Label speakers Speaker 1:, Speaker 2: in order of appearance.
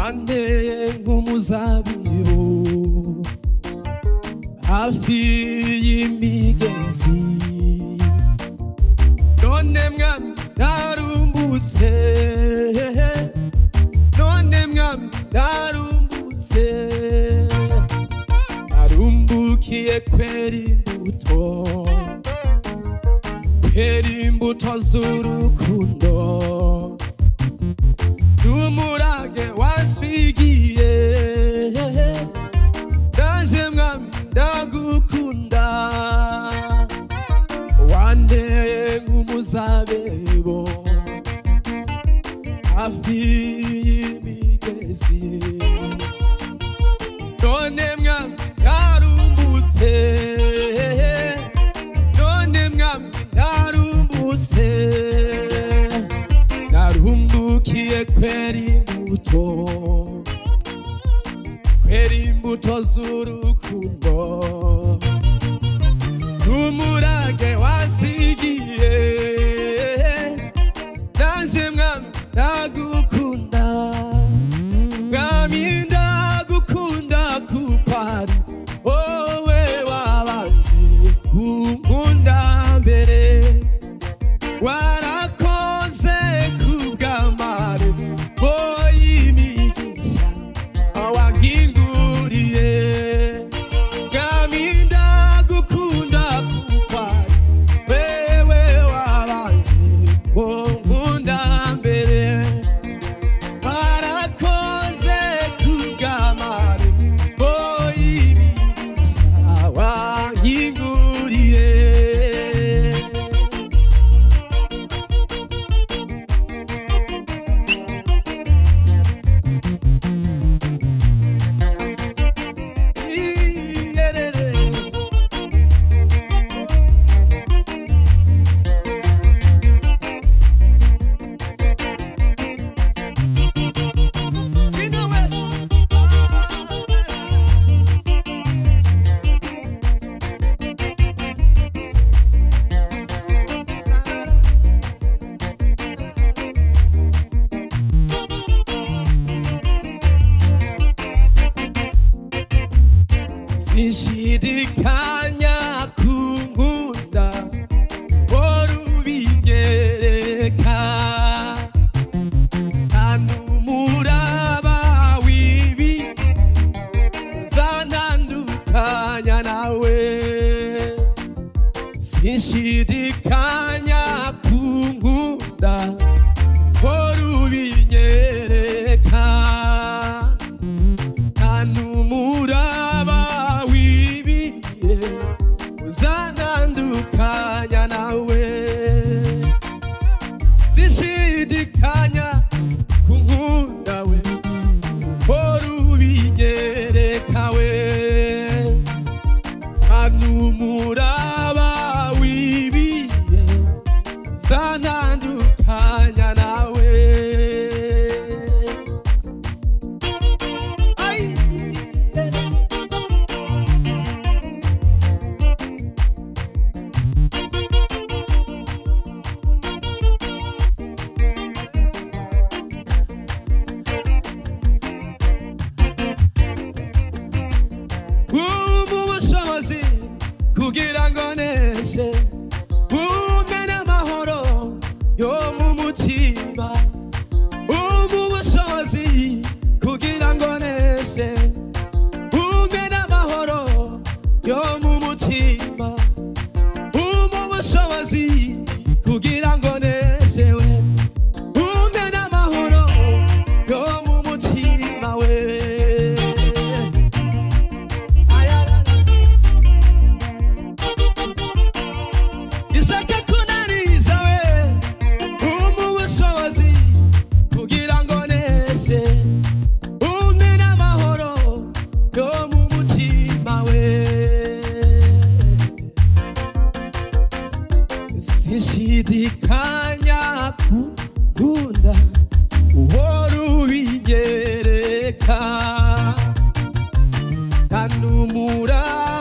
Speaker 1: wanteye nk'umuzabibu hafi y'imigezi none mwami narumbutse none mwami narumbutse narumbukiye kwera imbuto z'urukundo n'umurage wasigiye ndaje mwami ndagukunda wanteye nk'umuzabibu hafi y'imigezi none mwami narumbutse none mwami narumbutse narumbukiye kwera imbuto z'urukundo n'umurage wasigiye ndaje mwami ndagukunda mwami ndagukunda kuko ari wowe wabanje kunkunda mbere warakoze kubw'amare y'imigisha wankinguriye mwami ndagukunda kuko ari wewe wabanje kunkunda mbere warakoze kubw'amare y'imigisha wankinguriye sinshidikanya kunkunda worubinyereka ntanumuraba w'ibi uzantandukanya nawe sinshidikanya kunkunda worubinyereka ntanumuraba uzantandukanya nawe sinshidikanya kunkunda we worubinyereka we ntanumuraba w'ibihe uzantandukanya nawe ubushobozi kugira ngo neshe umpe n'amahoro yo mu mutima ubushobozi kugira ngo neshe umpe n'amahoro yo mu mutima ubushobozi kugira ngo neshe we umpe n'amahoro yo mu mutima we sinshidikanya kunkunda worubinyereka ntanumuraba